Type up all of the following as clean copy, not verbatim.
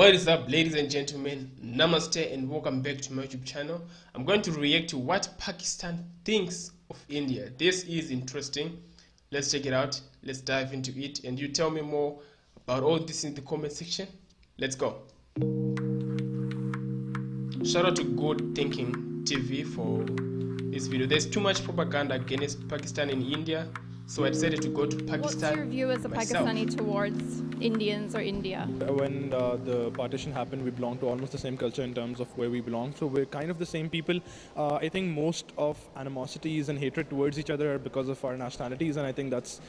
What is up, ladies and gentlemen? Namaste and welcome back to my YouTube channel. I'm going to react to what Pakistan thinks of India. This is interesting. Let's check it out. Let's dive into it and you tell me more about all this in the comment section. Let's go. Shout out to Good Thinking TV for this video. There's too much propaganda against Pakistan in India, so I decided to go to Pakistan. What's your view as a myself. Pakistani towards Indians or India? When the partition happened, we belonged to almost the same culture in terms of where we belong. So we're kind of the same people. I think most of animosities and hatred towards each other are because of our nationalities, and I think that's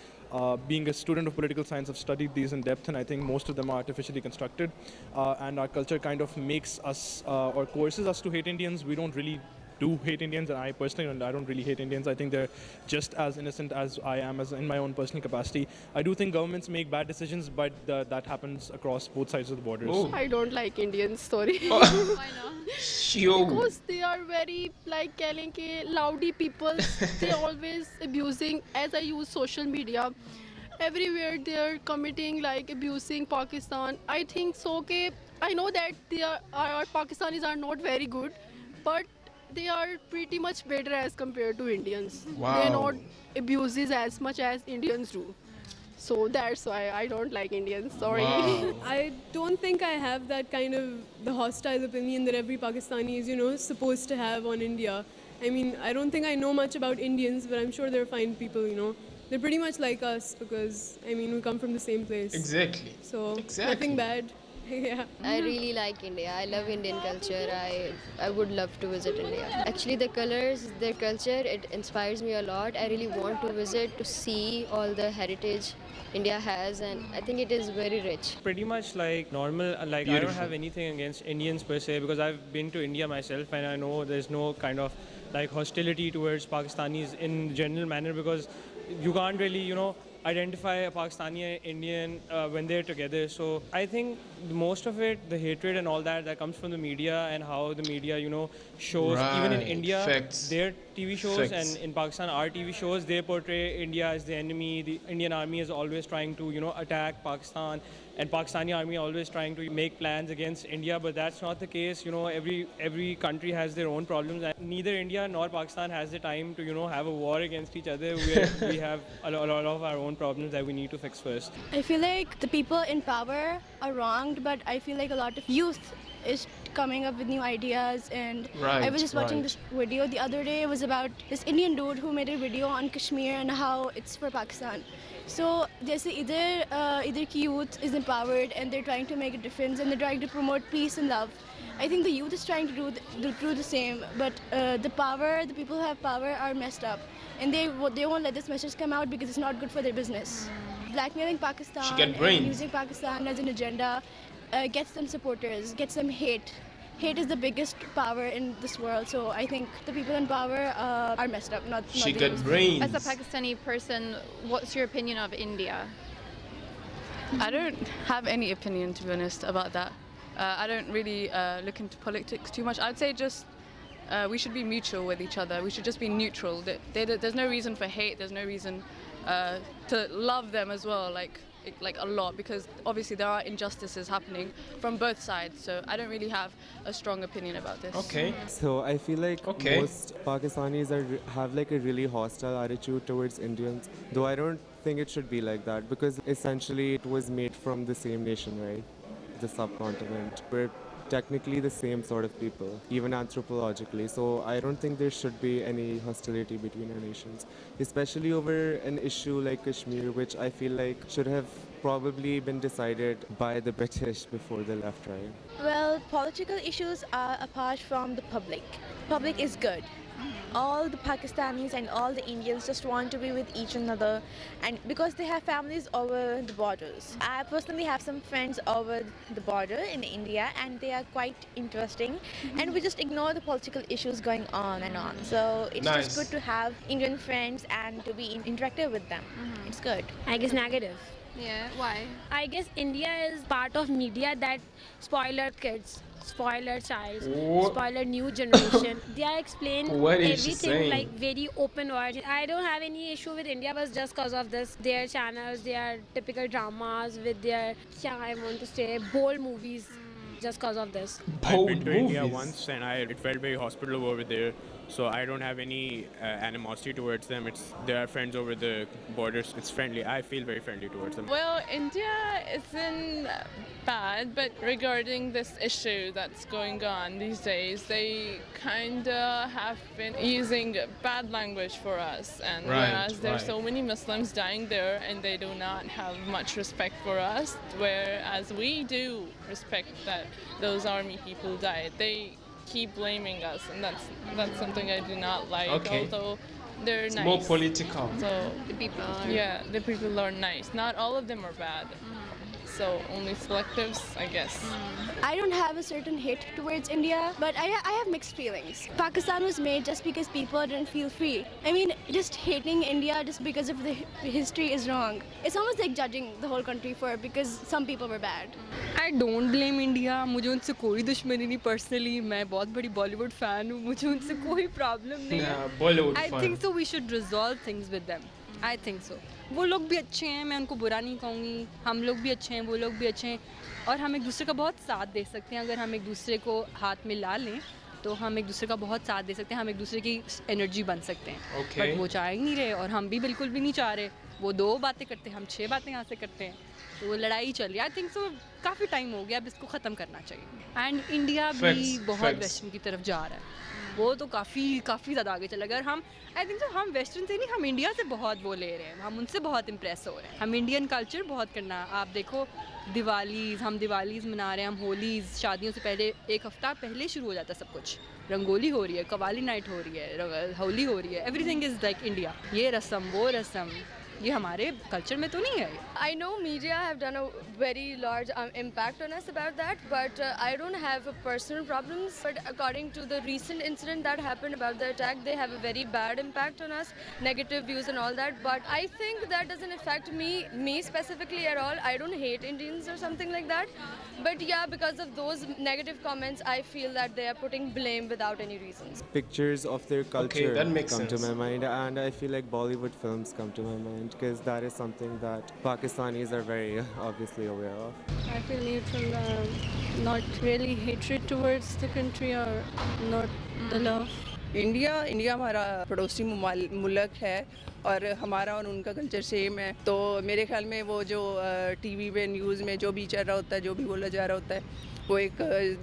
being a student of political science, I've studied these in depth, and I think most of them are artificially constructed. And our culture kind of makes us or coerces us to hate Indians. We don't really do hate Indians, and I personally I don't really hate Indians. I think they're just as innocent as I am, as in my own personal capacity. I do think governments make bad decisions, but that happens across both sides of the borders. Oh. I don't like Indians, sorry. Why not? Sure. Because they are very like calling ke loudy people. They always abusing. As I use social media, everywhere they are committing like abusing Pakistan. I think so. I know that our Pakistanis are not very good, but they are pretty much better as compared to Indians. Wow. They not abuses as much as Indians do. So that's why I don't like Indians. Sorry. Wow. I don't think I have that kind of the hostile opinion that every Pakistani is, supposed to have on India. I mean, I don't think I know much about Indians, but I'm sure they're fine people. They're pretty much like us because, we come from the same place. Exactly. So, Exactly. nothing bad. Yeah. I really like India. I love Indian culture. I would love to visit India. Actually, the colors, their culture, it inspires me a lot. I really want to visit to see all the heritage India has, and I think it is very rich. Pretty much like normal. Like Beautiful. I don't have anything against Indians per se because I've been to India myself, and I know there's no kind of like hostility towards Pakistanis in general manner because you can't really identify a Pakistani and Indian when they're together. So I think most of it, the hatred and all that comes from the media and how the media shows. Even in Right. India, Facts. their TV shows, Facts. and in Pakistan, our TV shows, they portray India as the enemy. The Indian army is always trying to attack Pakistan, and Pakistani army always trying to make plans against India, but that's not the case. Every country has their own problems, and neither India nor Pakistan has the time to have a war against each other. We have a lot of our own problems that we need to fix first. I feel like the people in power are wronged, but I feel like a lot of youth is coming up with new ideas. And I was just watching this video the other day. It was about this Indian dude who made a video on Kashmir and how it's for Pakistan. So there's either ki youth is empowered and they're trying to make a difference and they're trying to promote peace and love. I think the youth is trying to do the same, but the people who have power are messed up, and they won't let this message come out because it's not good for their business. Blackmailing Pakistan She got and brains. using Pakistan as an agenda gets them supporters, gets them hate. Hate is the biggest power in this world, so I think the people in power are messed up, not She the got youth. brains. As a Pakistani person, what's your opinion of India? I don't have any opinion, to be honest, about that. I don't really look into politics too much. I'd say just we should be mutual with each other. We should just be neutral. There's no reason for hate. There's no reason to love them as well, like a lot, because obviously there are injustices happening from both sides. So I don't really have a strong opinion about this. Okay. So I feel like Okay. most Pakistanis have like a really hostile attitude towards Indians, though I don't think it should be like that because essentially it was made from the same nation, right? The subcontinent. We're technically the same sort of people, even anthropologically. So I don't think there should be any hostility between our nations, especially over an issue like Kashmir, which I feel like should have probably been decided by the British before they left, right? Well, political issues are apart from the public. Public is good. All the Pakistanis and all the Indians just want to be with each another, and because they have families over the borders. I personally have some friends over the border in India, and they are quite interesting, and we just ignore the political issues going on and on. So it's Nice. just good to have Indian friends and to be interactive with them. It's good. I guess negative. Yeah, why? I guess India is part of media that spoil our kids, spoil our child, What? spoil our new generation. They are explain What is she everything saying? like very open word. I don't have any issue with India, but just because of this, their channels, their typical dramas with their, I want to say, bold movies. just because of this. I've been to India once and it felt very hospitable over there. So I don't have any animosity towards them. They are friends over the borders. It's friendly. I feel very friendly towards them. Well, India isn't bad, but regarding this issue that's going on these days, they kind of have been using bad language for us. And whereas there's so many Muslims dying there and they do not have much respect for us, whereas we do respect that those army people died. They keep blaming us, and that's something I do not like. Okay. Although they're It's nice. more political. So the people are nice. Not all of them are bad. So only selectives, I guess. I don't have a certain hate towards India, but I have mixed feelings. Pakistan was made just because people didn't feel free. I mean, just hating India just because of the history is wrong. It's almost like judging the whole country for it because some people were bad. I don't blame India. मुझे उनसे कोई दुश्मनी नहीं personally. मैं बहुत बड़ी Bollywood fan हूँ. मुझे उनसे कोई problem नहीं है. Bollywood I fan. think so we should resolve things with them. I think so. वो लोग भी अच्छे हैं, मैं उनको बुरा नहीं कहूँगी. हम लोग भी अच्छे हैं, वो लोग भी अच्छे हैं. और हम एक दूसरे का बहुत साथ दे सकते हैं. अगर हम एक दूसरे को हाथ में ला लें तो हम एक दूसरे का बहुत साथ दे सकते हैं. हम एक दूसरे की एनर्जी बन सकते हैं. बट वो चाह ही नहीं रहे और हम भी बिल्कुल भी नहीं चाह रहे. वो 2 बातें करते हैं, हम 6 बातें यहाँ से करते हैं. तो वो लड़ाई चल रही है. आई थिंक सो काफ़ी टाइम हो गया, अब इसको ख़त्म करना चाहिए. एंड इंडिया भी बहुत वेस्टर्न की तरफ जा रहा है. वो तो काफ़ी ज़्यादा आगे चला गया. और हम आई थिंक सो हम वेस्टर्न से नहीं, हम इंडिया से बहुत वो ले रहे हैं. हम उनसे बहुत इम्प्रेस हो रहे हैं. हम इंडियन कल्चर बहुत करना. आप देखो हम दिवालीज़ मना रहे हैं, हम होलीज़, शादियों से पहले 1 हफ्ता पहले शुरू हो जाता है सब कुछ. रंगोली हो रही है, कवाली नाइट हो रही है, होली हो रही है. Everything is like India. ये रस्म वो रस्म ये हमारे कल्चर में तो नहीं है. I know media have done a very large impact on us about that, but I don't have personal problems. But according to the recent incident that happened about the attack, they have a very bad impact on us, negative views and all that. But I think that doesn't affect me specifically at all. I don't hate Indians or something like that. But yeah, because of those negative comments, I feel that they are putting blame without any reasons. Pictures of their culture that makes come sense. to my mind, and I feel like Bollywood films come to my mind because that is something that Pakistanis are very obviously aware of. I feel neutral, not really hatred towards the country or not the love. India हमारा पड़ोसी मुल्क है और हमारा और उनका culture same है. तो मेरे ख्याल में वो जो टीवी पे न्यूज़ में जो भी चल रहा होता है, जो भी बोला जा रहा होता है, वो एक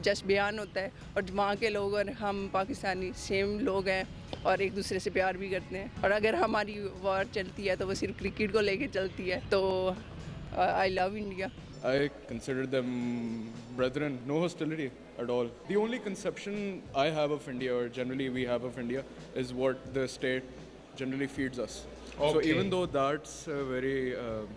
जस्ट बयान होता है. और वहाँ के लोग और हम पाकिस्तानी सेम लोग हैं और एक दूसरे से प्यार भी करते हैं. और अगर हमारी वॉर चलती है तो वो सिर्फ क्रिकेट को लेके चलती है. तो I love India. I consider them brethren, no hostility at all. The only conception I have of India, or generally we have of India, is what the state generally feeds us. Okay. So even though that's very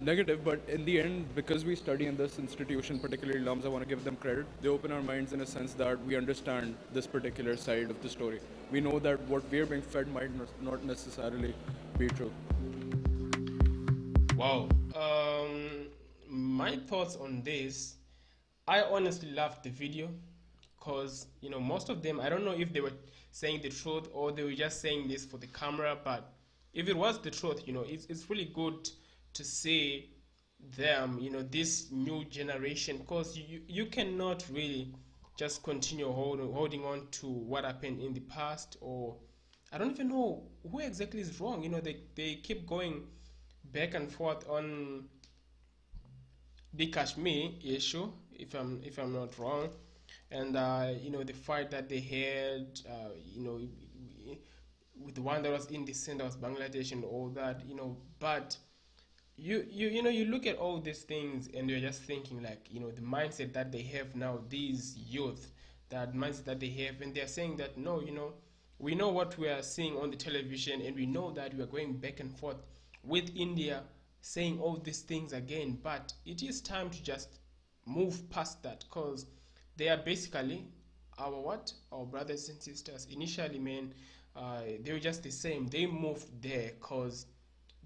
negative, but in the end, because we study in this institution, particularly Lums, I want to give them credit. They open our minds in a sense that we understand this particular side of the story. We know that what we're being fed might not necessarily be true. Wow. My thoughts on this, I honestly loved the video because, most of them, I don't know if they were saying the truth or they were just saying this for the camera, but if it was the truth, it's really good to see them, this new generation, because you cannot really just continue holding on to what happened in the past, or I don't even know who exactly is wrong. They keep going back and forth on the Kashmir issue, if I'm not wrong, and the fight that they had, with the one that was in the center was Bangladesh and all that, but you look at all these things and you're just thinking like, the mindset that they have now, these youth, that mindset that they have, and they're saying that no, we know what we are seeing on the television, and we know that we are going back and forth with India saying all these things again, but it is time to just move past that, because they are basically our brothers and sisters. Initially, man, they were just the same. They moved there because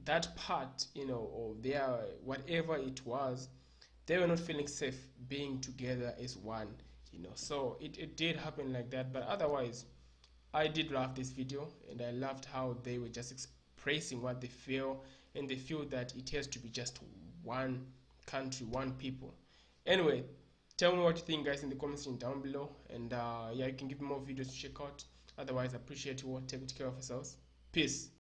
that part, or their whatever it was, they were not feeling safe being together as one, so it did happen like that. But otherwise, I did love this video, and I loved how they were just expressing what they feel, and they feel that it has to be just one country, one people. Anyway, Tell me what you think, guys, in the comments section down below, and yeah, you can give me more videos to check out. Otherwise, I appreciate you all. Take good care of yourselves. Peace.